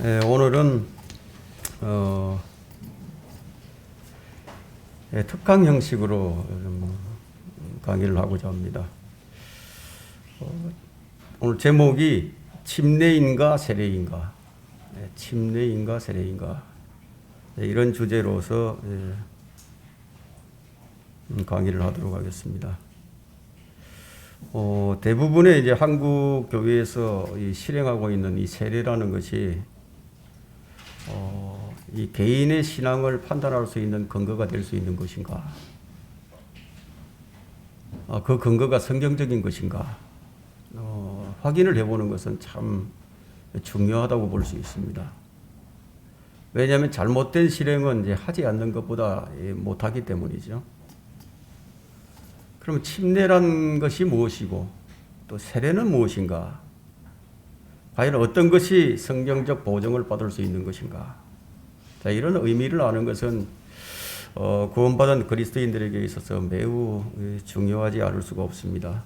오늘은 특강 형식으로 강의를 하고자 합니다. 오늘 제목이 침례인가 세례인가, 침례인가 세례인가, 이런 주제로서 강의를 하도록 하겠습니다. 대부분의 이제 한국 교회에서 실행하고 있는 이 세례라는 것이 이 개인의 신앙을 판단할 수 있는 근거가 될 수 있는 것인가? 그 근거가 성경적인 것인가? 확인을 해보는 것은 참 중요하다고 볼 수 있습니다. 왜냐하면 잘못된 실행은 이제 하지 않는 것보다 못하기 때문이죠. 그러면 침례란 것이 무엇이고 또 세례는 무엇인가? 과연 어떤 것이 성경적 보증을 받을 수 있는 것인가? 자, 이런 의미를 아는 것은 구원받은 그리스도인들에게 있어서 매우 중요하지 않을 수가 없습니다.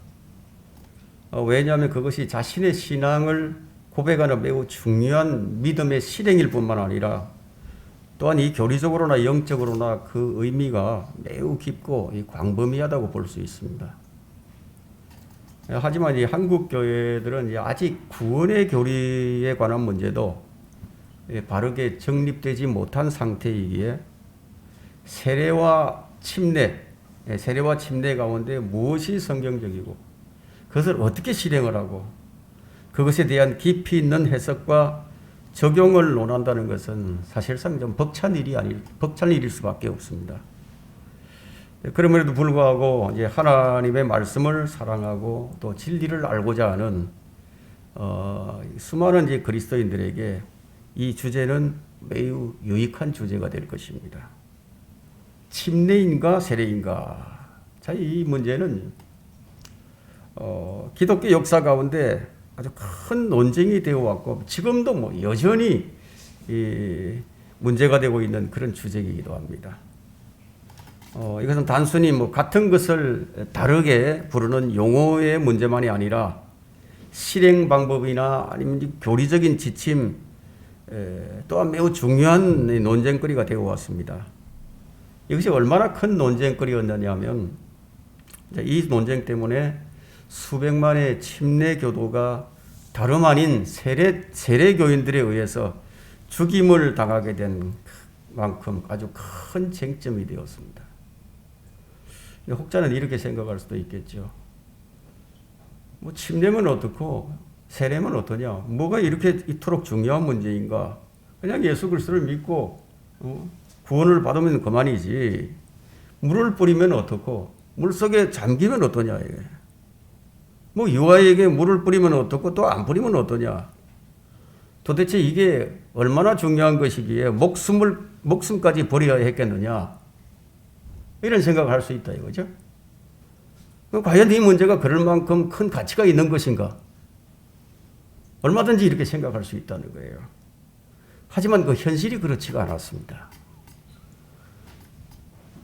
왜냐하면 그것이 자신의 신앙을 고백하는 매우 중요한 믿음의 실행일 뿐만 아니라 또한 이 교리적으로나 영적으로나 그 의미가 매우 깊고 광범위하다고 볼 수 있습니다. 하지만 이 한국 교회들은 아직 구원의 교리에 관한 문제도 바르게 정립되지 못한 상태이기에 세례와 침례 가운데 무엇이 성경적이고 그것을 어떻게 실행을 하고 그것에 대한 깊이 있는 해석과 적용을 논한다는 것은 사실상 좀 벅찬 일일 수밖에 없습니다. 그럼에도 불구하고 이제 하나님의 말씀을 사랑하고 또 진리를 알고자 하는 수많은 이제 그리스도인들에게 이 주제는 매우 유익한 주제가 될 것입니다. 침례인가 세례인가? 자, 이 문제는 기독교 역사 가운데 아주 큰 논쟁이 되어 왔고 지금도 여전히 문제가 되고 있는 그런 주제이기도 합니다. 이것은 단순히 같은 것을 다르게 부르는 용어의 문제만이 아니라 실행 방법이나 아니면 교리적인 지침 또한 매우 중요한 논쟁거리가 되어 왔습니다. 이것이 얼마나 큰 논쟁거리였느냐면 이 논쟁 때문에 수백만의 침례 교도가 다름 아닌 세례교인들에 의해서 죽임을 당하게 된 만큼 아주 큰 쟁점이 되었습니다. 혹자는 이렇게 생각할 수도 있겠죠. 침례면 어떻고 세례면 어떠냐? 뭐가 이렇게 이토록 중요한 문제인가? 그냥 예수 그리스도를 믿고 구원을 받으면 그만이지. 물을 뿌리면 어떻고 물속에 잠기면 어떠냐? 유아에게 물을 뿌리면 어떻고 또 안 뿌리면 어떠냐? 도대체 이게 얼마나 중요한 것이기에 목숨까지 버려야 했겠느냐? 이런 생각을 할 수 있다 이거죠. 과연 이 문제가 그럴 만큼 큰 가치가 있는 것인가? 얼마든지 이렇게 생각할 수 있다는 거예요. 하지만 그 현실이 그렇지가 않았습니다.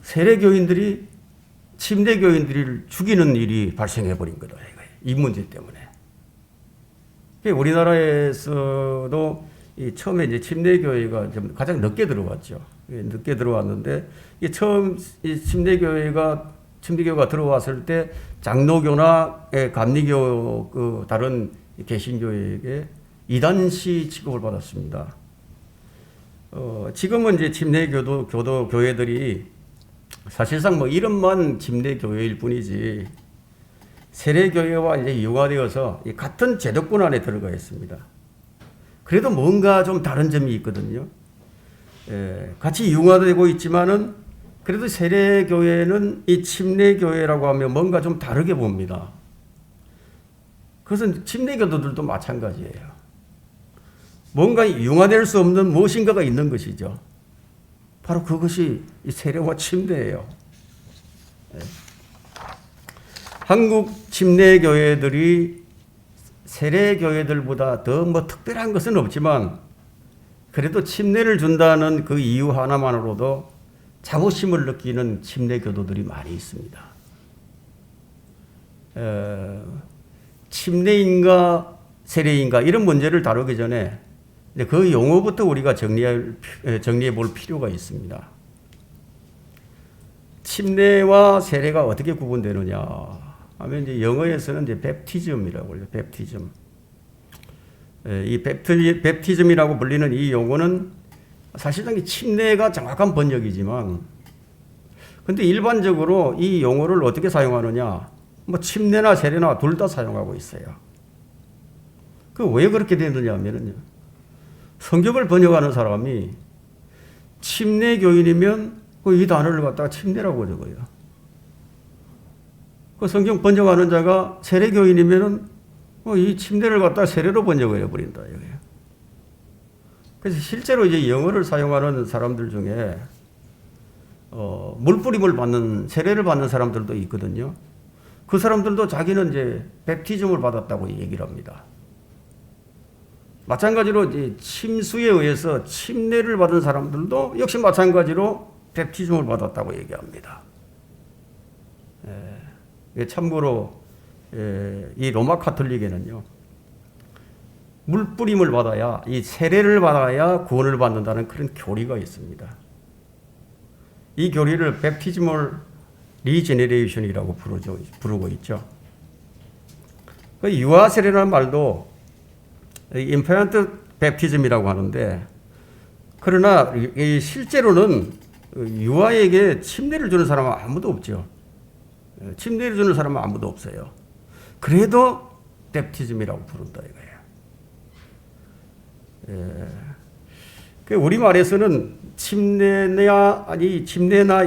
세례교인들이 침례교인들을 죽이는 일이 발생해버린 거다 이거예요. 이 문제 때문에. 우리나라에서도 처음에 이제 침례교회가 가장 늦게 들어왔죠. 늦게 들어왔는데 처음 침례교회가 들어왔을 때 장로교나 감리교 다른 개신교회에게 이단시 취급을 받았습니다. 지금은 이제 침례교도 교회들이 사실상 이름만 침례교회일 뿐이지 세례교회와 이제 융화되어서 같은 제도권 안에 들어가 있습니다. 그래도 뭔가 좀 다른 점이 있거든요. 같이 융화되고 있지만은 그래도 세례교회는 이 침례교회라고 하면 뭔가 좀 다르게 봅니다. 그것은 침례교도들도 마찬가지예요. 뭔가 융화될 수 없는 무엇인가가 있는 것이죠. 바로 그것이 이 세례와 침례예요. 한국 침례교회들이 세례교회들보다 더 특별한 것은 없지만 그래도 침례를 준다는 그 이유 하나만으로도 자부심을 느끼는 침례교도들이 많이 있습니다. 침례인가 세례인가 이런 문제를 다루기 전에 근데 그 용어부터 우리가 정리해 볼 필요가 있습니다. 침례와 세례가 어떻게 구분되느냐 하면 이제 영어에서는 이제 뵙티즘이라고 해요. 뵙티즘. 이 뵙티즘이라고 불리는 이 용어는 사실상 침례가 정확한 번역이지만, 근데 일반적으로 이 용어를 어떻게 사용하느냐? 뭐 침례나 세례나 둘 다 사용하고 있어요. 그 왜 그렇게 되느냐 하면요. 성경을 번역하는 사람이 침례교인이면 이 단어를 갖다가 침례라고 적어요. 그 성경 번역하는 자가 세례교인이면은 이 침례를 갖다가 세례로 번역을 해버린다 이거예요. 그래서 실제로 이제 영어를 사용하는 사람들 중에 물뿌림을 받는 세례를 받는 사람들도 있거든요. 그 사람들도 자기는 이제 뵙티즘을 받았다고 얘기를 합니다. 마찬가지로 이제 침수에 의해서 침례를 받은 사람들도 역시 마찬가지로 뵙티즘을 받았다고 얘기합니다. 참고로 이 로마 카톨릭에는요, 물뿌림을 받아야, 이 세례를 받아야 구원을 받는다는 그런 교리가 있습니다. 이 교리를 뵙티즘을 리제네레이션이라고 부르고 있죠. 그 유아 세례라는 말도 인펜트 뵙티즘이라고 하는데, 그러나 실제로는 유아에게 침례를 주는 사람은 아무도 없죠. 침례를 주는 사람은 아무도 없어요. 그래도 뵙티즘이라고 부른다 이거예요. 우리말에서는 침례나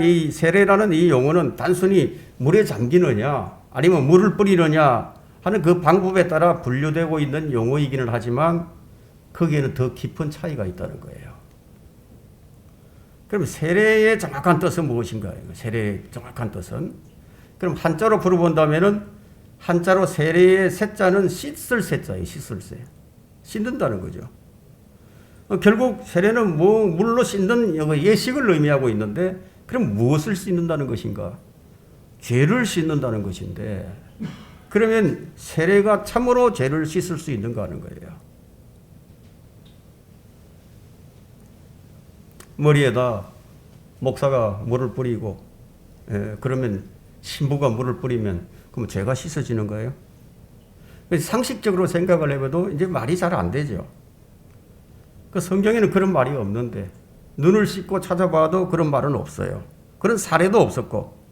이 세례라는 이 용어는 단순히 물에 잠기느냐 아니면 물을 뿌리느냐 하는 그 방법에 따라 분류되고 있는 용어이기는 하지만 거기에는 더 깊은 차이가 있다는 거예요. 그럼 세례의 정확한 뜻은 무엇인가요? 세례의 정확한 뜻은? 그럼 한자로 풀어본다면은 한자로 세례의 세자는 씻을 세자예요. 씻을 세. 씻는다는 거죠. 결국 세례는 물로 씻는 예식을 의미하고 있는데, 그럼 무엇을 씻는다는 것인가? 죄를 씻는다는 것인데, 그러면 세례가 참으로 죄를 씻을 수 있는가 하는 거예요. 머리에다 목사가 물을 뿌리고, 그러면 신부가 물을 뿌리면 그럼 죄가 씻어지는 거예요? 상식적으로 생각을 해봐도 이제 말이 잘 안 되죠. 그 성경에는 그런 말이 없는데, 눈을 씻고 찾아봐도 그런 말은 없어요. 그런 사례도 없었고,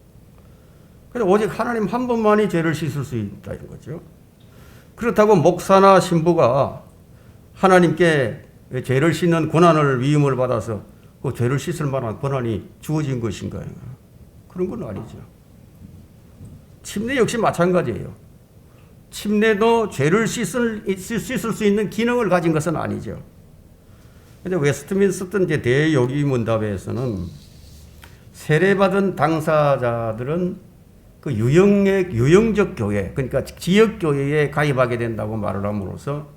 그래서 오직 하나님 한 분만이 죄를 씻을 수 있다는 거죠. 그렇다고 목사나 신부가 하나님께 죄를 씻는 권한을 위임을 받아서 그 죄를 씻을 만한 권한이 주어진 것인가요? 그런 건 아니죠. 침례 역시 마찬가지예요. 침례도 죄를 씻을 수 있는 기능을 가진 것은 아니죠. 근데 웨스트민스터 이제 대요기문답에서는 세례받은 당사자들은 그 유형적 교회, 그러니까 지역 교회에 가입하게 된다고 말을 함으로써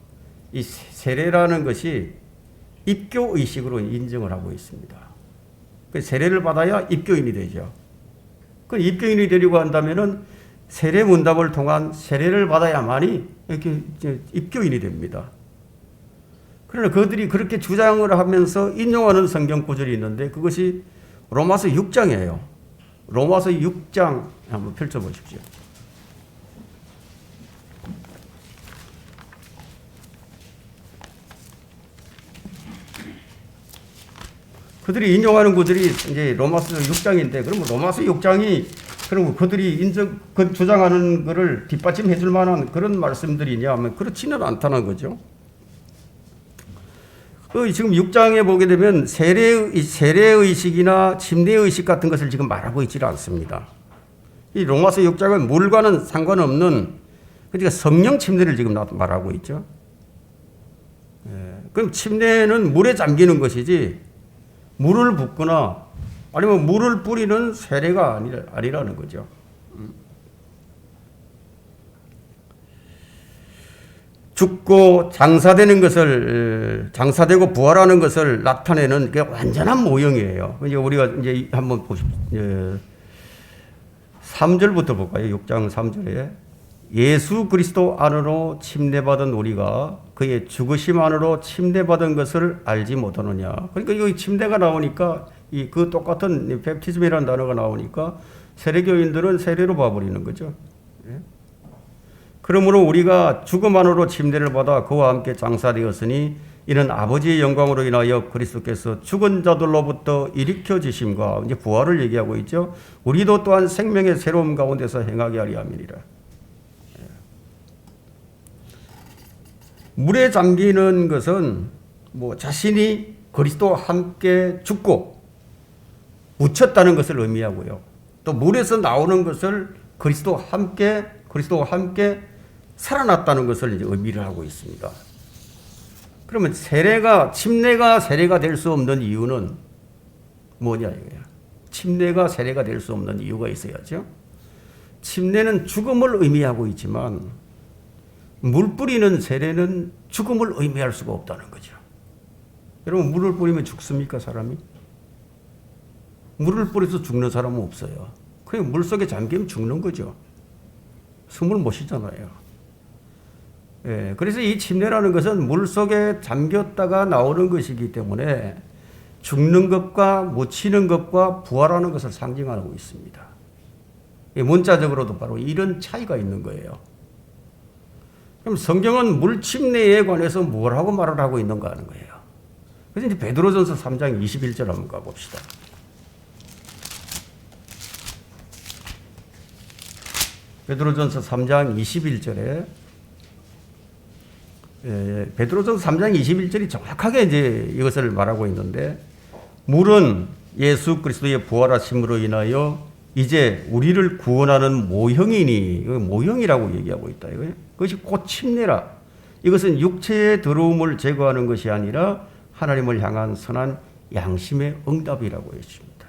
이 세례라는 것이 입교 의식으로 인정을 하고 있습니다. 세례를 받아야 입교인이 되죠. 그 입교인이 되려고 한다면은 세례 문답을 통한 세례를 받아야만이 이렇게 입교인이 됩니다. 그러나 그들이 그렇게 주장을 하면서 인용하는 성경 구절이 있는데, 그것이 로마서 6장이에요. 로마서 6장 한번 펼쳐보십시오. 그들이 인용하는 구절이 이제 로마서 6장인데, 그러면 로마서 6장이 그럼 그들이 주장하는 것을 뒷받침해 줄 만한 그런 말씀들이냐 하면 그렇지는 않다는 거죠. 지금 6장에 보게 되면 세례의식이나 침례의식 같은 것을 지금 말하고 있지는 않습니다. 이 로마서 6장은 물과는 상관없는, 그러니까 성령 침례를 지금 말하고 있죠. 그럼 침례는 물에 잠기는 것이지 물을 붓거나 아니면 물을 뿌리는 세례가 아니라는 거죠. 죽고 장사되는 것을, 장사되고 부활하는 것을 나타내는 게 완전한 모형이에요. 이제 우리가 이제 한번 보십시오. 3절부터 볼까요? 6장 3절에. 예수 그리스도 안으로 침례받은 우리가 그의 죽으심 안으로 침례받은 것을 알지 못하느냐. 그러니까 여기 침례가 나오니까 그 똑같은 베프티즘이라는 단어가 나오니까 세례교인들은 세례로 봐버리는 거죠. 예? 그러므로 우리가 죽음 안으로 침례를 받아 그와 함께 장사되었으니 이는 아버지의 영광으로 인하여 그리스도께서 죽은 자들로부터 일으켜지심과 이제 부활을 얘기하고 있죠. 우리도 또한 생명의 새로움 가운데서 행하게 하리 함이니라. 물에 잠기는 것은 자신이 그리스도와 함께 죽고 묻혔다는 것을 의미하고요. 또 물에서 나오는 것을 그리스도와 함께 살아났다는 것을 이제 의미를 하고 있습니다. 그러면 침례가 세례가 될 수 없는 이유는 뭐냐 이거야. 침례가 세례가 될 수 없는 이유가 있어야죠. 침례는 죽음을 의미하고 있지만 물 뿌리는 세례는 죽음을 의미할 수가 없다는 거죠. 여러분 물을 뿌리면 죽습니까 사람이? 물을 뿌려서 죽는 사람은 없어요. 그냥 물속에 잠기면 죽는 거죠. 숨을 못 쉬잖아요. 예, 그래서 이 침례라는 것은 물속에 잠겼다가 나오는 것이기 때문에 죽는 것과 묻히는 것과 부활하는 것을 상징하고 있습니다. 문자적으로도 바로 이런 차이가 있는 거예요. 그럼 성경은 물침례에 관해서 뭘 하고 말을 하고 있는가 하는 거예요. 그래서 이제 베드로전서 3장 21절 한번 가봅시다. 베드로전서 3장 21절에 베드로전서 3장 21절이 정확하게 이제 이것을 말하고 있는데 물은 예수 그리스도의 부활하심으로 인하여 이제 우리를 구원하는 모형이니 모형이라고 얘기하고 있다. 그것이 곧 침례라. 이것은 육체의 더러움을 제거하는 것이 아니라 하나님을 향한 선한 양심의 응답이라고 했습니다.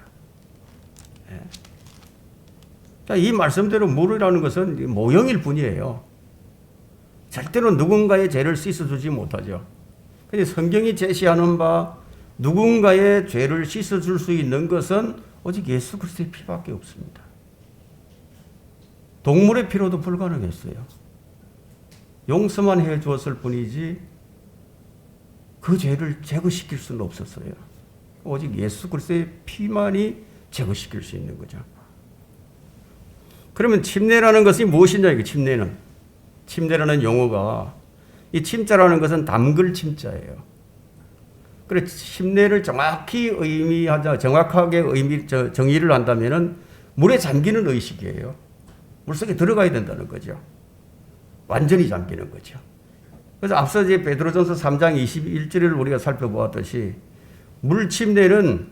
자, 이 말씀대로 물이라는 것은 모형일 뿐이에요. 절대로 누군가의 죄를 씻어주지 못하죠. 근데 성경이 제시하는 바 누군가의 죄를 씻어줄 수 있는 것은 오직 예수 그리스도의 피밖에 없습니다. 동물의 피로도 불가능했어요. 용서만 해주었을 뿐이지 그 죄를 제거시킬 수는 없었어요. 오직 예수 그리스도의 피만이 제거시킬 수 있는 거죠. 그러면 침례라는 것이 무엇이냐 이게 침례라는 용어가 이 침자라는 것은 담글 침자예요. 그래서 침례를 정확하게 정의를 한다면은 물에 잠기는 의식이에요. 물속에 들어가야 된다는 거죠. 완전히 잠기는 거죠. 그래서 앞서 이제 베드로전서 3장 21절을 우리가 살펴보았듯이 물 침례는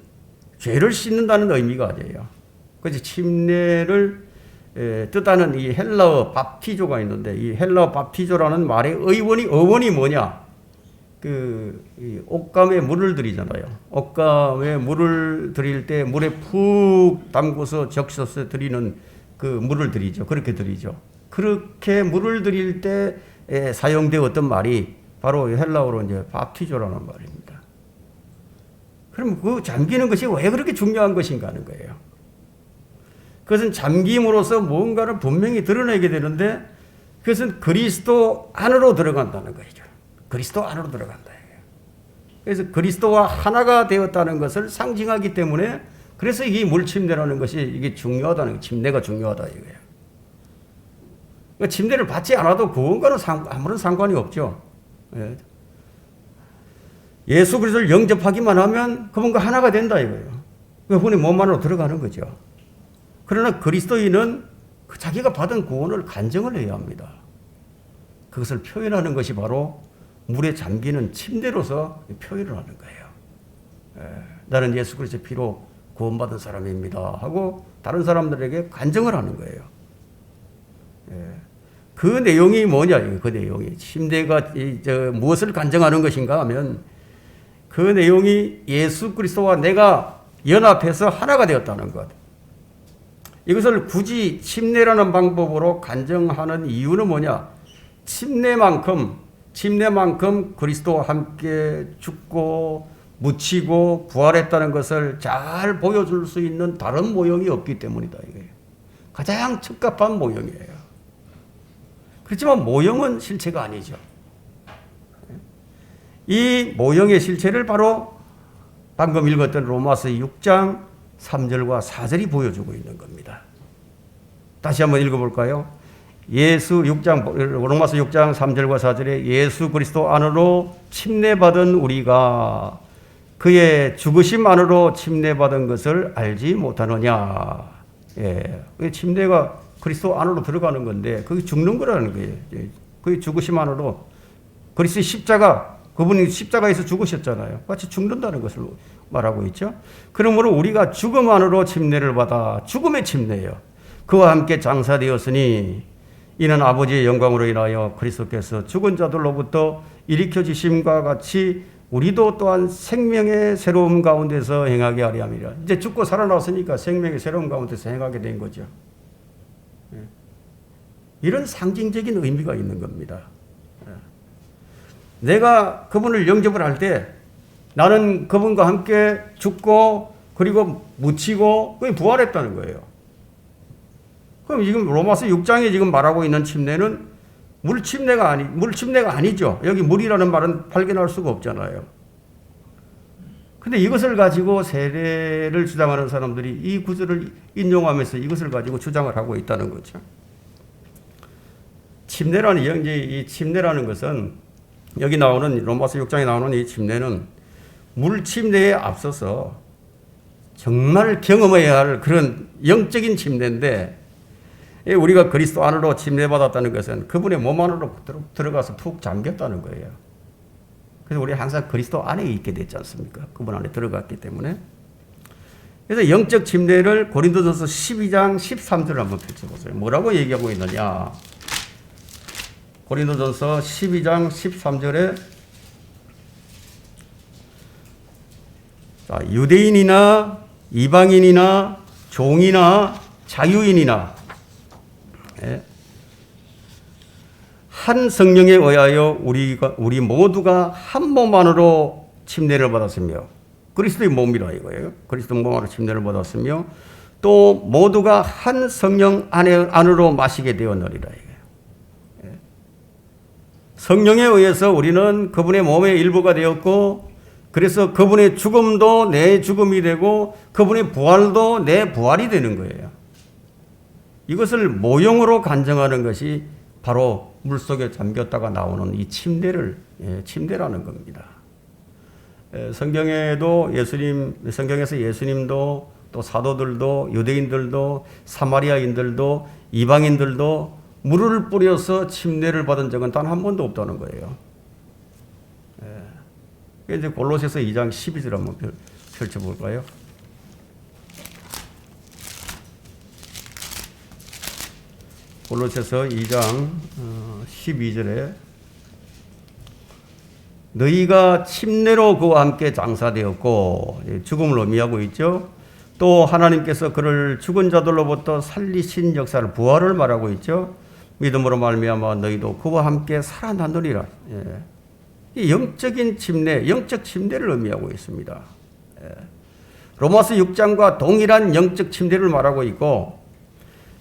죄를 씻는다는 의미가 아니에요. 그래서 침례를 뜻하는 이 헬라어 밥티조가 있는데 이 헬라어 밥티조라는 말의 어원이 뭐냐? 이 옷감에 물을 들이잖아요. 옷감에 물을 들일 때 물에 푹 담궈서 적셔서 들이는 그 물을 들이죠. 그렇게 들이죠. 그렇게 물을 들일 때 사용되었던 말이 바로 헬라어로 이제 밥티조라는 말입니다. 그럼 그 잠기는 것이 왜 그렇게 중요한 것인가 하는 거예요. 그것은 잠김으로써 뭔가를 분명히 드러내게 되는데 그것은 그리스도 안으로 들어간다는 거죠. 그리스도 안으로 들어간다. 그래서 그리스도와 하나가 되었다는 것을 상징하기 때문에 그래서 이 물침례라는 것이 이게 중요하다는 거예요. 침례가 중요하다 이거예요. 그러니까 침례를 받지 않아도 그것과는 아무런 상관이 없죠. 예수 그리스도를 영접하기만 하면 그분과 하나가 된다 이거예요. 그분의 몸 안으로 들어가는 거죠. 그러나 그리스도인은 자기가 받은 구원을 간증을 해야 합니다. 그것을 표현하는 것이 바로 물에 잠기는 침례로서 표현을 하는 거예요. 나는 예수 그리스도의 피로 구원받은 사람입니다 하고 다른 사람들에게 간증을 하는 거예요. 그 내용이 뭐냐? 그 내용이 침례가 무엇을 간증하는 것인가 하면 그 내용이 예수 그리스도와 내가 연합해서 하나가 되었다는 것. 이것을 굳이 침례라는 방법으로 간증하는 이유는 뭐냐? 침례만큼 그리스도와 함께 죽고 묻히고 부활했다는 것을 잘 보여줄 수 있는 다른 모형이 없기 때문이다. 이거예요. 가장 적합한 모형이에요. 그렇지만 모형은 실체가 아니죠. 이 모형의 실체를 바로 방금 읽었던 로마서 6장 3절과 4절이 보여주고 있는 겁니다. 다시 한번 읽어볼까요? 로마서 6장 3절과 4절에 예수 그리스도 안으로 침례받은 우리가 그의 죽으심 안으로 침례받은 것을 알지 못하느냐. 예. 침례가 그리스도 안으로 들어가는 건데 그게 죽는 거라는 거예요. 그의 죽으심 안으로 그리스도의 십자가, 그분이 십자가에서 죽으셨잖아요. 같이 죽는다는 것을 말하고 있죠. 그러므로 우리가 죽음 안으로 침례를 받아 죽음의 침례예요. 그와 함께 장사되었으니 이는 아버지의 영광으로 인하여 그리스도께서 죽은 자들로부터 일으켜 주심과 같이 우리도 또한 생명의 새로움 가운데서 행하게 하려 함이라. 이제 죽고 살아났으니까 생명의 새로움 가운데서 행하게 된 거죠. 이런 상징적인 의미가 있는 겁니다. 내가 그분을 영접을 할 때 나는 그분과 함께 죽고 그리고 묻히고 부활했다는 거예요. 그럼 지금 로마서 6장에 지금 말하고 있는 침례는 물 침례가 아니죠. 여기 물이라는 말은 발견할 수가 없잖아요. 근데 이것을 가지고 세례를 주장하는 사람들이 이 구절을 인용하면서 이것을 가지고 주장을 하고 있다는 거죠. 이 침례라는 것은 여기 나오는 로마서 6장에 나오는 이 침례는 물 침례에 앞서서 정말 경험해야 할 그런 영적인 침례인데 우리가 그리스도 안으로 침례받았다는 것은 그분의 몸 안으로 들어가서 푹 잠겼다는 거예요. 그래서 우리 항상 그리스도 안에 있게 됐지 않습니까? 그분 안에 들어갔기 때문에. 그래서 영적 침례를 고린도전서 12장 13절을 한번 펼쳐보세요. 뭐라고 얘기하고 있느냐? 고린도전서 12장 13절에 유대인이나 이방인이나 종이나 자유인이나 한 성령에 의하여 우리 모두가 한 몸 안으로 침례를 받았으며 그리스도의 몸이라 이거예요. 그리스도 몸 안으로 침례를 받았으며 또 모두가 한 성령 안으로 마시게 되었느니라 이거예요. 성령에 의해서 우리는 그분의 몸의 일부가 되었고 그래서 그분의 죽음도 내 죽음이 되고 그분의 부활도 내 부활이 되는 거예요. 이것을 모형으로 간증하는 것이 바로 물속에 잠겼다가 나오는 이 침례라는 겁니다. 성경에서 예수님도 또 사도들도 유대인들도 사마리아인들도 이방인들도 물을 뿌려서 침례를 받은 적은 단 한 번도 없다는 거예요. 이제 골로새서 2장 12절 한번 펼쳐볼까요? 골로새서 2장 12절에 너희가 침례로 그와 함께 장사되었고 죽음을 의미하고 있죠. 또 하나님께서 그를 죽은 자들로부터 살리신 역사를 부활을 말하고 있죠. 믿음으로 말미암아 너희도 그와 함께 살아나느니라. 이 영적인 침례, 영적 침례를 의미하고 있습니다. 로마서 6장과 동일한 영적 침례를 말하고 있고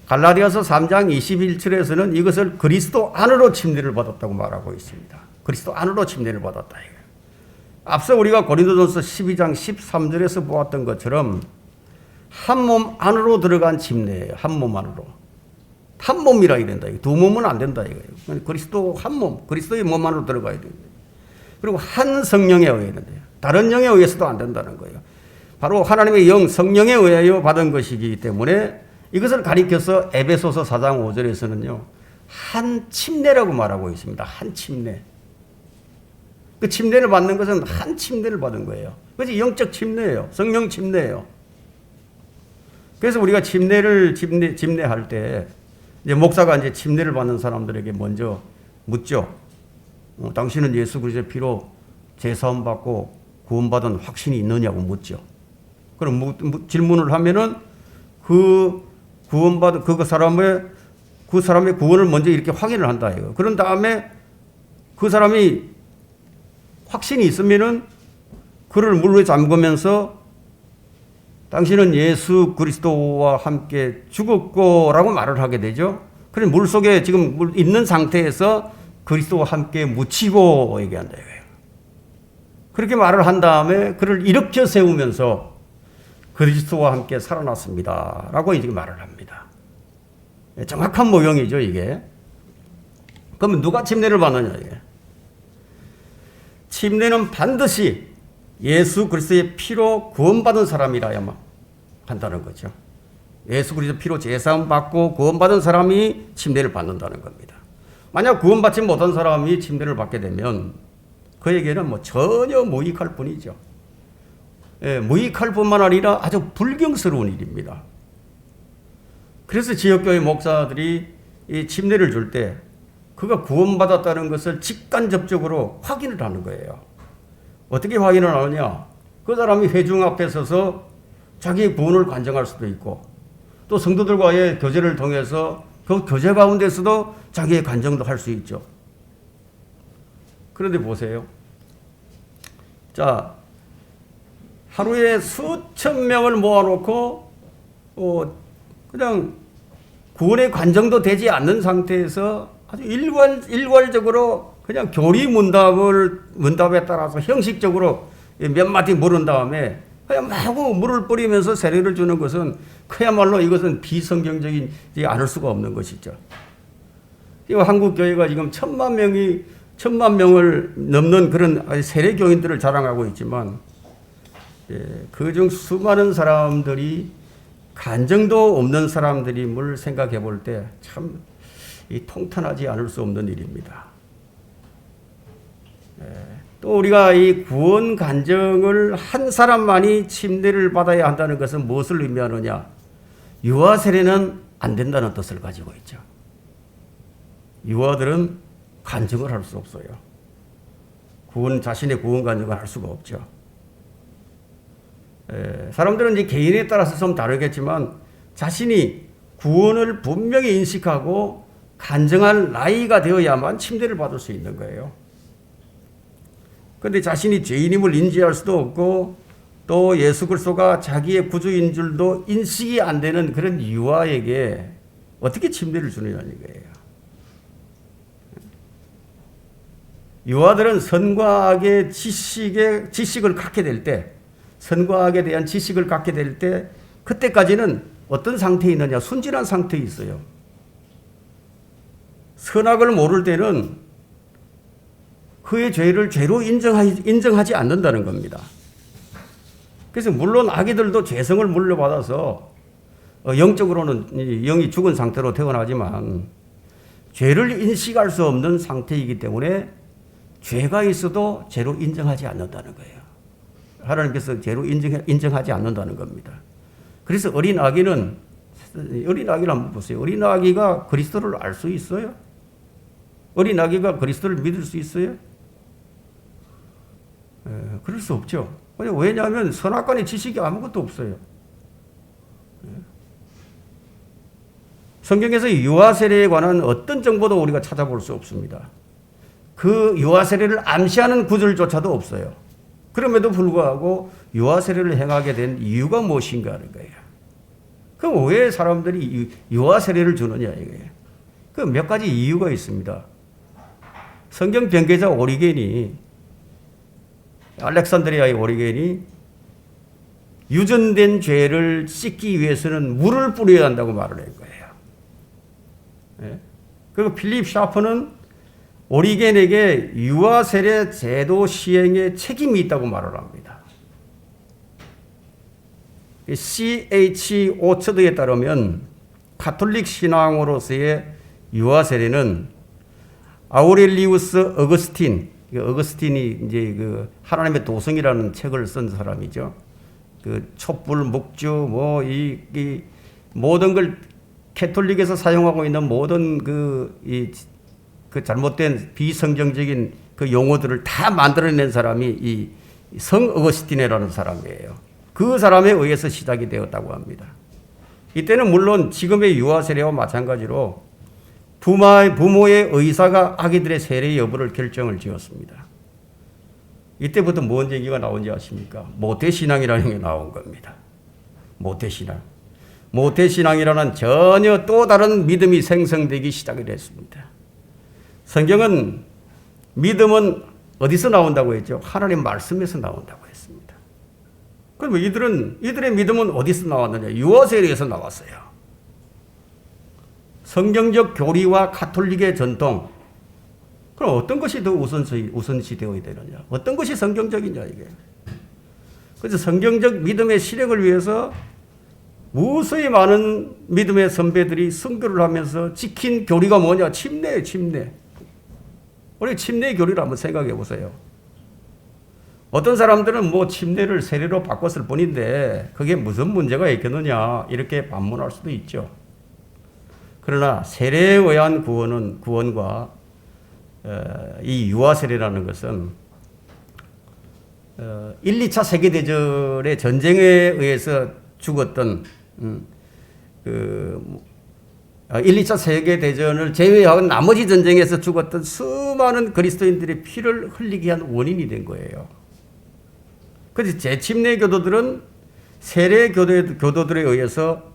갈라디아서 3장 21절에서는 이것을 그리스도 안으로 침례를 받았다고 말하고 있습니다. 그리스도 안으로 침례를 받았다. 앞서 우리가 고린도전서 12장 13절에서 보았던 것처럼 한 몸 안으로 들어간 침례예요. 한 몸 안으로. 한 몸이라 이런다. 두 몸은 안 된다. 이거예요. 그리스도 한 몸, 그리스도의 몸 안으로 들어가야 된다. 그리고 한 성령에 의해야 된다. 다른 영에 의해서도 안 된다는 거예요. 바로 하나님의 영, 성령에 의하여 받은 것이기 때문에 이것을 가리켜서 에베소서 4장 5절에서는요. 한 침례라고 말하고 있습니다. 한 침례. 그 침례를 받는 것은 한 침례를 받은 거예요. 그것이 영적 침례예요. 성령 침례예요. 그래서 우리가 침례할 때 이제 목사가 이제 침례를 받는 사람들에게 먼저 묻죠. 당신은 예수 그리스도의 피로 제사함 받고 구원받은 확신이 있느냐고 묻죠. 그럼 질문을 하면은 그 사람의 구원을 먼저 이렇게 확인을 한다 이거. 그런 다음에 그 사람이 확신이 있으면은 그를 물에 잠그면서 당신은 예수 그리스도와 함께 죽었고라고 말을 하게 되죠. 그래 물 속에 지금 있는 상태에서 그리스도와 함께 묻히고 얘기한다 이거예요. 그렇게 말을 한 다음에 그를 일으켜 세우면서 그리스도와 함께 살아났습니다. 라고 이제 말을 합니다. 정확한 모형이죠, 이게. 그러면 누가 침례를 받느냐, 이게. 침례는 반드시 예수 그리스도의 피로 구원받은 사람이라야만 한다는 거죠. 예수 그리스도 피로 제사함 받고 구원받은 사람이 침례를 받는다는 겁니다. 만약 구원받지 못한 사람이 침례를 받게 되면 그에게는 뭐 전혀 무익할 뿐이죠. 예, 무익할 뿐만 아니라 아주 불경스러운 일입니다. 그래서 지역교회 목사들이 이 침례를 줄 때 그가 구원받았다는 것을 직간접적으로 확인을 하는 거예요. 어떻게 확인을 하느냐? 그 사람이 회중 앞에 서서 자기의 구원을 간증할 수도 있고 또 성도들과의 교제를 통해서 그 교제 가운데서도 자기의 간증도 할 수 있죠. 그런데 보세요. 자, 하루에 수천 명을 모아놓고 그냥 구원의 간증도 되지 않는 상태에서 아주 일괄적으로 그냥 교리 문답에 따라서 형식적으로 몇 마디 물은 다음에 그냥 마구 물을 뿌리면서 세례를 주는 것은 그야말로 이것은 비성경적이지 않을 수가 없는 것이죠. 한국 교회가 지금 1,000만 명을 넘는 그런 세례 교인들을 자랑하고 있지만 그중 수많은 사람들이 간증도 없는 사람들임을 생각해 볼 때 참 통탄하지 않을 수 없는 일입니다. 또 우리가 이 구원 간증을 한 사람만이 침례를 받아야 한다는 것은 무엇을 의미하느냐? 유아 세례는 안 된다는 뜻을 가지고 있죠. 유아들은 간증을 할 수 없어요. 자신의 구원 간증을 할 수가 없죠. 사람들은 이제 개인에 따라서 좀 다르겠지만 자신이 구원을 분명히 인식하고 간증할 나이가 되어야만 침례를 받을 수 있는 거예요. 그런데 자신이 죄인임을 인지할 수도 없고 또 예수 그리스도가 자기의 구주인 줄도 인식이 안 되는 그런 유아에게 어떻게 침례를 주느냐는 거예요. 유아들은 선과 악의 지식을 갖게 될 때, 선과 악에 대한 지식을 갖게 될 때 그때까지는 어떤 상태에 있느냐? 순진한 상태에 있어요. 선악을 모를 때는 그의 죄를 죄로 인정하지 않는다는 겁니다. 그래서 물론 아기들도 죄성을 물려받아서 영적으로는 영이 죽은 상태로 태어나지만 죄를 인식할 수 없는 상태이기 때문에 죄가 있어도 죄로 인정하지 않는다는 거예요. 하나님께서 죄로 인정하지 않는다는 겁니다. 그래서 어린 아기를 한번 보세요. 어린 아기가 그리스도를 알 수 있어요? 어린 아기가 그리스도를 믿을 수 있어요? 그럴 수 없죠. 왜냐하면 선악간의 지식이 아무것도 없어요. 성경에서 유아 세례에 관한 어떤 정보도 우리가 찾아볼 수 없습니다. 그 유아 세례를 암시하는 구절조차도 없어요. 그럼에도 불구하고 유아 세례를 행하게 된 이유가 무엇인가 하는 거예요. 그럼 왜 사람들이 유아 세례를 주느냐 이거예요. 그 몇 가지 이유가 있습니다. 성경 변계자 알렉산드리아의 오리겐이 유전된 죄를 씻기 위해서는 물을 뿌려야 한다고 말을 한 거예요. 그리고 필립 샤프는 오리겐에게 유아 세례 제도 시행에 책임이 있다고 말을 합니다. C.H. 오처드에 따르면 가톨릭 신앙으로서의 유아 세례는 아우렐리우스 어거스틴이 이제 그 하나님의 도성이라는 책을 쓴 사람이죠. 그 촛불 묵주 이 모든 걸 캐톨릭에서 사용하고 있는 모든 그 잘못된 비성경적인 그 용어들을 다 만들어낸 사람이 이 성 어거스틴이라는 사람이에요. 그 사람에 의해서 시작이 되었다고 합니다. 이때는 물론 지금의 유아 세례와 마찬가지로 부모의 의사가 아기들의 세례 여부를 결정을 지었습니다. 이때부터 뭔 얘기가 나온지 아십니까? 모태신앙이라는 게 나온 겁니다. 모태신앙. 모태신앙이라는 전혀 또 다른 믿음이 생성되기 시작이 됐습니다. 성경은 믿음은 어디서 나온다고 했죠? 하나님 말씀에서 나온다고 했습니다. 그럼 이들의 믿음은 어디서 나왔느냐? 유아세례에서 나왔어요. 성경적 교리와 가톨릭의 전통. 그럼 어떤 것이 더 우선시 되어야 되느냐? 어떤 것이 성경적이냐 이게. 그래서 성경적 믿음의 실행을 위해서 무수히 많은 믿음의 선배들이 선교를 하면서 지킨 교리가 뭐냐? 침례예요, 침례. 우리 침례 교리를 한번 생각해 보세요. 어떤 사람들은 뭐 침례를 세례로 바꿨을 뿐인데 그게 무슨 문제가 있겠느냐 이렇게 반문할 수도 있죠. 그러나 세례에 의한 구원과 이 유아 세례라는 것은 1, 2차 세계대전의 전쟁에 의해서 죽었던 1, 2차 세계대전을 제외한 나머지 전쟁에서 죽었던 수많은 그리스도인들의 피를 흘리게 한 원인이 된 거예요. 그래서 재침례 교도들은 세례 교도들에 의해서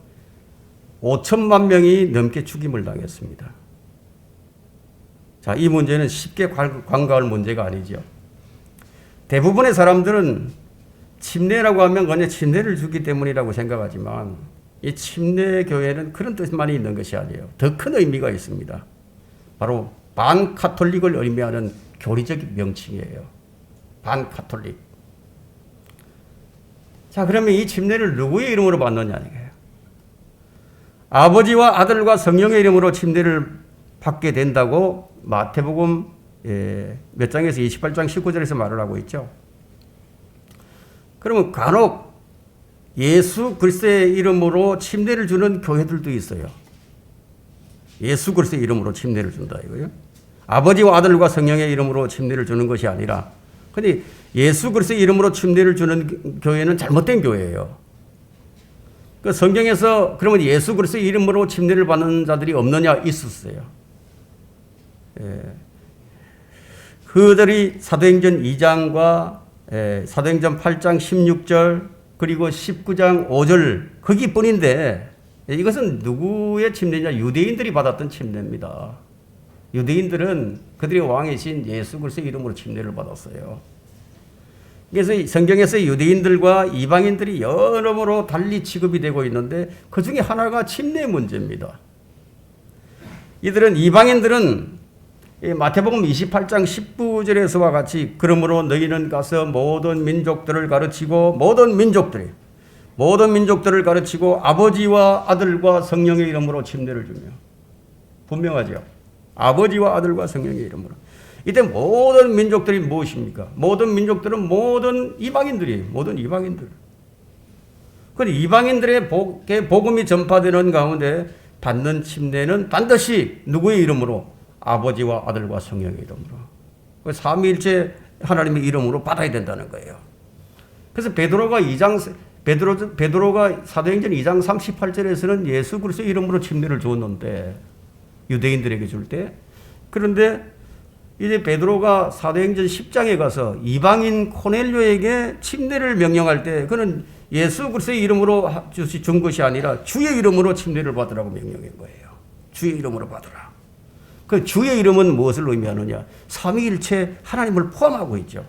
5천만 명이 넘게 죽임을 당했습니다. 자, 이 문제는 쉽게 관과할 문제가 아니죠. 대부분의 사람들은 침례라고 하면 그냥 침례를 주기 때문이라고 생각하지만 이 침례 교회는 그런 뜻만이 있는 것이 아니에요. 더 큰 의미가 있습니다. 바로 반카톨릭을 의미하는 교리적 명칭이에요. 반카톨릭. 자, 그러면 이 침례를 누구의 이름으로 받느냐 이거예요. 아버지와 아들과 성령의 이름으로 침례를 받게 된다고 마태복음 몇 장에서 28장 19절에서 말을 하고 있죠. 그러면 간혹 예수 그리스도의 이름으로 침례를 주는 교회들도 있어요. 예수 그리스도의 이름으로 침례를 준다 이거요. 아버지와 아들과 성령의 이름으로 침례를 주는 것이 아니라, 근데 예수 그리스도의 이름으로 침례를 주는 교회는 잘못된 교회예요. 그 성경에서 그러면 예수 그리스도의 이름으로 침례를 받는 자들이 없느냐? 있었어요. 예. 그들이 사도행전 2장과 사도행전 8장 16절 그리고 19장 5절 거기뿐인데 이것은 누구의 침례냐? 유대인들이 받았던 침례입니다. 유대인들은 그들의 왕이신 예수 그리스도의 이름으로 침례를 받았어요. 그래서 성경에서 유대인들과 이방인들이 여러모로 달리 취급이 되고 있는데 그 중에 하나가 침례 문제입니다. 이방인들은 마태복음 28장 19절에서와 같이 그러므로 너희는 가서 모든 민족들을 가르치고 모든 민족들을 가르치고 아버지와 아들과 성령의 이름으로 침례를 주며, 분명하죠. 아버지와 아들과 성령의 이름으로. 이때 모든 민족들이 무엇입니까? 모든 민족들은 모든 이방인들이에요. 모든 이방인들. 그런데 이방인들의 복음이 전파되는 가운데 받는 침례는 반드시 누구의 이름으로? 아버지와 아들과 성령의 이름으로. 삼위일체 하나님의 이름으로 받아야 된다는 거예요. 그래서 베드로가 사도행전 2장 38절에서는 예수 그리스도의 이름으로 침례를 줬는데, 유대인들에게 줄 때. 그런데 이제 베드로가 사도행전 10장에 가서 이방인 코넬료에게 침례를 명령할 때 그는 예수 그리스도의 이름으로 준 것이 아니라 주의 이름으로 침례를 받으라고 명령한 거예요. 주의 이름으로 받으라. 그 주의 이름은 무엇을 의미하느냐? 삼위일체 하나님을 포함하고 있죠.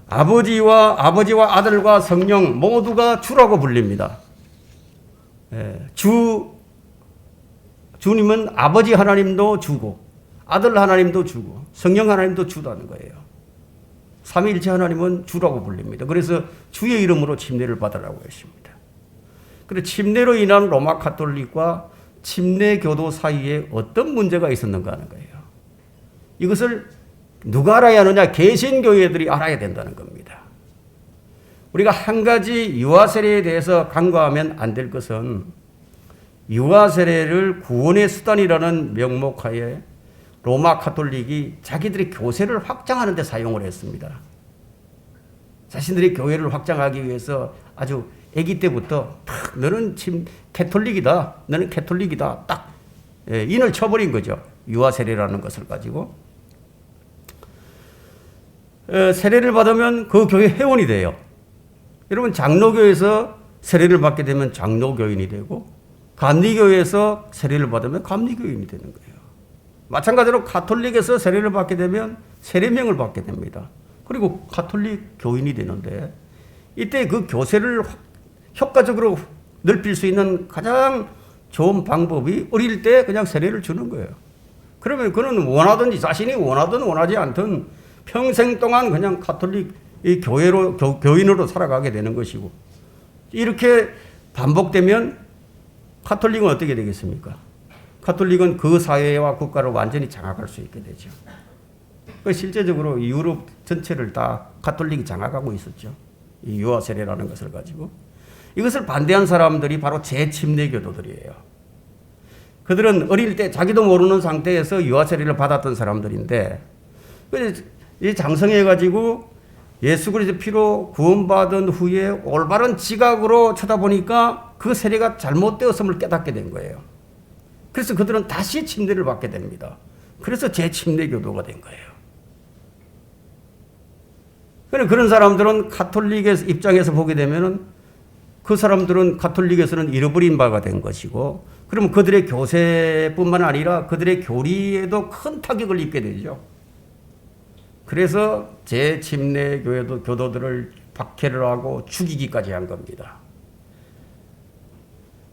아버지와 아들과 성령 모두가 주라고 불립니다. 주님은 아버지 하나님도 주고 아들 하나님도 주고 성령 하나님도 주다는 거예요. 삼위일체 하나님은 주라고 불립니다. 그래서 주의 이름으로 침례를 받으라고 했습니다. 그래서 침례로 인한 로마 가톨릭과 침례 교도 사이에 어떤 문제가 있었는가 하는 거예요. 이것을 누가 알아야 하느냐? 개신교회들이 알아야 된다는 겁니다. 우리가 한 가지 유아 세례에 대해서 간과하면 안 될 것은 유아 세례를 구원의 수단이라는 명목하에 로마 가톨릭이 자기들의 교세를 확장하는 데 사용을 했습니다. 자신들의 교회를 확장하기 위해서 아주 아기 때부터 딱 너는 지금 캐톨릭이다. 너는 캐톨릭이다. 딱 인을 쳐버린 거죠. 유아 세례라는 것을 가지고. 세례를 받으면 그 교회 회원이 돼요. 여러분 장로교에서 세례를 받게 되면 장로교인이 되고 감리교에서 세례를 받으면 감리교인이 되는 거예요. 마찬가지로 가톨릭에서 세례를 받게 되면 세례명을 받게 됩니다. 그리고 가톨릭 교인이 되는데 이때 그 교세를 효과적으로 넓힐 수 있는 가장 좋은 방법이 어릴 때 그냥 세례를 주는 거예요. 그러면 그는 원하든지 자신이 원하든 원하지 않든 평생 동안 그냥 가톨릭 이 교인으로 살아가게 되는 것이고, 이렇게 반복되면 가톨릭은 어떻게 되겠습니까? 가톨릭은 그 사회와 국가를 완전히 장악할 수 있게 되죠. 실제적으로 유럽 전체를 다 가톨릭이 장악하고 있었죠. 이 유아 세례라는 것을 가지고. 이것을 반대한 사람들이 바로 재침례교도들이에요. 그들은 어릴 때 자기도 모르는 상태에서 유아 세례를 받았던 사람들인데, 이 장성해가지고 예수 그리스도의 피로 구원받은 후에 올바른 지각으로 쳐다보니까 그 세례가 잘못되었음을 깨닫게 된 거예요. 그래서 그들은 다시 침례를 받게 됩니다. 그래서 재침례교도가 된 거예요. 그런 사람들은 가톨릭의 입장에서 보게 되면은 그 사람들은 가톨릭에서는 잃어버린 바가 된 것이고, 그러면 그들의 교세뿐만 아니라 그들의 교리에도 큰 타격을 입게 되죠. 그래서 재침례 교도들을 박해를 하고 죽이기까지 한 겁니다.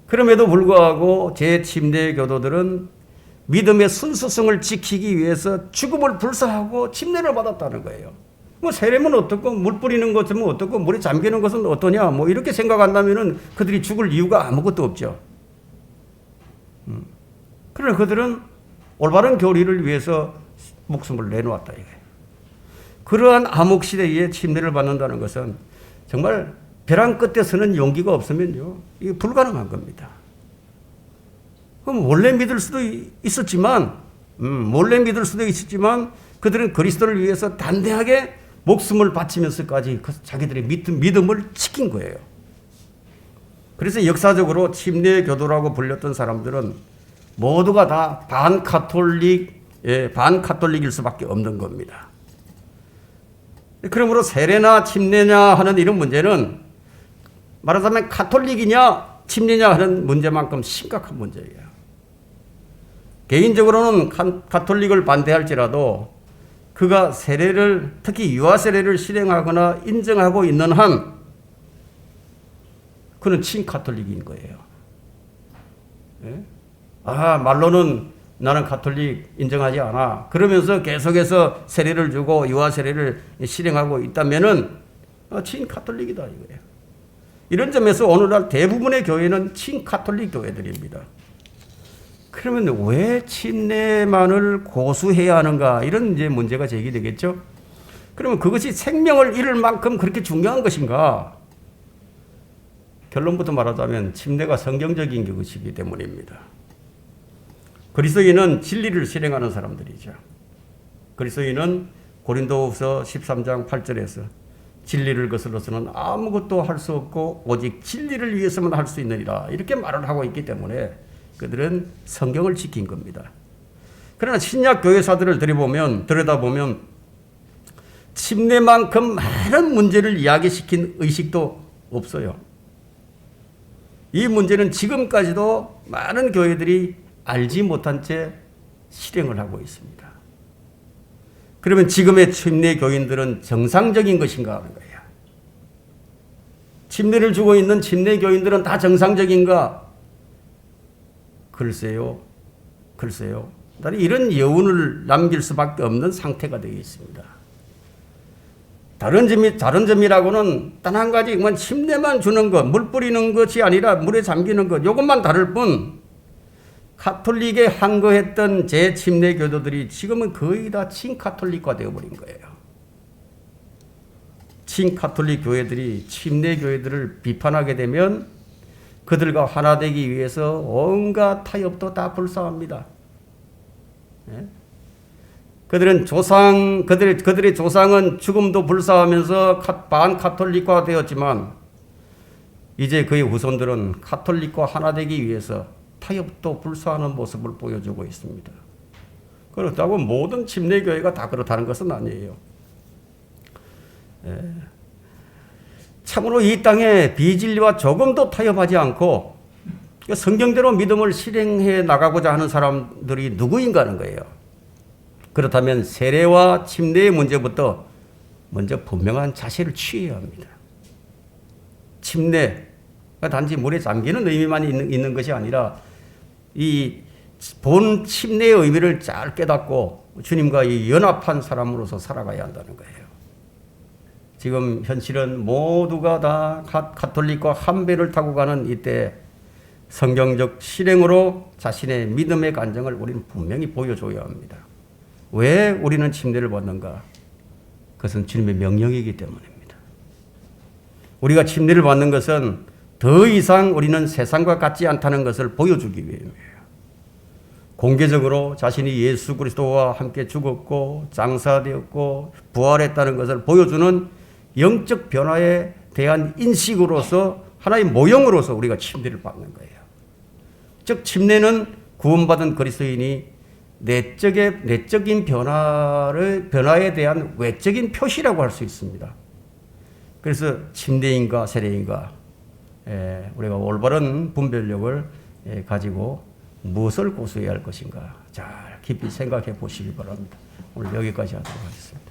그럼에도 불구하고 재침례 교도들은 믿음의 순수성을 지키기 위해서 죽음을 불사하고 침례를 받았다는 거예요. 뭐 세례면 어떻고 물 뿌리는 것은 어떻고 물에 잠기는 것은 어떠냐 뭐 이렇게 생각한다면은 그들이 죽을 이유가 아무것도 없죠. 그러나 그들은 올바른 교리를 위해서 목숨을 내놓았다 이거예요. 그러한 암흑 시대에 침례를 받는다는 것은 정말 벼랑 끝에 서는 용기가 없으면요, 이게 불가능한 겁니다. 그럼 몰래 믿을 수도 있었지만, 그들은 그리스도를 위해서 단대하게 목숨을 바치면서까지 자기들의 믿음을 지킨 거예요. 그래서 역사적으로 침례교도라고 불렸던 사람들은 모두가 다 반카톨릭일 수밖에 없는 겁니다. 그러므로 세례나 침례냐 하는 이런 문제는 말하자면 가톨릭이냐 침례냐 하는 문제만큼 심각한 문제예요. 개인적으로는 가톨릭을 반대할지라도 그가 세례를, 특히 유아 세례를 실행하거나 인정하고 있는 한 그는 친가톨릭인 거예요. 예? 말로는 나는 가톨릭 인정하지 않아. 그러면서 계속해서 세례를 주고 유아 세례를 실행하고 있다면은 친가톨릭이다 이거예요. 이런 점에서 오늘날 대부분의 교회는 친가톨릭 교회들입니다. 그러면 왜 침례만을 고수해야 하는가? 이런 이제 문제가 제기되겠죠. 그러면 그것이 생명을 잃을 만큼 그렇게 중요한 것인가? 결론부터 말하자면 침례가 성경적인 것이기 때문입니다. 그리스도인은 진리를 실행하는 사람들이죠. 그리스도인은 고린도후서 13장 8절에서 진리를 거슬러서는 아무것도 할 수 없고 오직 진리를 위해서만 할 수 있느니라 이렇게 말을 하고 있기 때문에 그들은 성경을 지킨 겁니다. 그러나 신약 교회사들을 들여다보면 침례만큼 많은 문제를 이야기시킨 의식도 없어요. 이 문제는 지금까지도 많은 교회들이 알지 못한 채 실행을 하고 있습니다. 그러면 지금의 침례 교인들은 정상적인 것인가 하는 거예요. 침례를 주고 있는 침례 교인들은 다 정상적인가? 글쎄요. 이런 여운을 남길 수밖에 없는 상태가 되어 있습니다. 다른 점이라고는 단 한 가지, 침례만 주는 것, 물 뿌리는 것이 아니라 물에 잠기는 것, 이것만 다를 뿐 가톨릭에 항거했던 재침례 교도들이 지금은 거의 다 친가톨릭화 되어버린 거예요. 친가톨릭 교회들이 침례 교회들을 비판하게 되면 그들과 하나 되기 위해서 온갖 타협도 다 불사합니다. 그들의 조상은 죽음도 불사하면서 반카톨릭화 되었지만 이제 그의 후손들은 카톨릭과 하나 되기 위해서 타협도 불사하는 모습을 보여주고 있습니다. 그렇다고 모든 침례교회가 다 그렇다는 것은 아니에요. 참으로 이 땅에 비진리와 조금도 타협하지 않고 성경대로 믿음을 실행해 나가고자 하는 사람들이 누구인가 하는 거예요. 그렇다면 세례와 침례의 문제부터 먼저 분명한 자세를 취해야 합니다. 침례가 단지 물에 잠기는 의미만 있는 것이 아니라 이 본 침례의 의미를 잘 깨닫고 주님과 이 연합한 사람으로서 살아가야 한다는 거예요. 지금 현실은 모두가 다 가톨릭과 한 배를 타고 가는 이때 성경적 실행으로 자신의 믿음의 간증을 우리는 분명히 보여줘야 합니다. 왜 우리는 침례를 받는가? 그것은 주님의 명령이기 때문입니다. 우리가 침례를 받는 것은 더 이상 우리는 세상과 같지 않다는 것을 보여주기 위함이에요. 공개적으로 자신이 예수 그리스도와 함께 죽었고 장사되었고 부활했다는 것을 보여주는 영적 변화에 대한 인식으로서 하나의 모형으로서 우리가 침례를 받는 거예요. 즉 침례는 구원받은 그리스도인이 내적인 변화에 대한 외적인 표시라고 할 수 있습니다. 그래서 침례인가 세례인가 우리가 올바른 분별력을 가지고 무엇을 고수해야 할 것인가 잘 깊이 생각해 보시기 바랍니다. 오늘 여기까지 하도록 하겠습니다.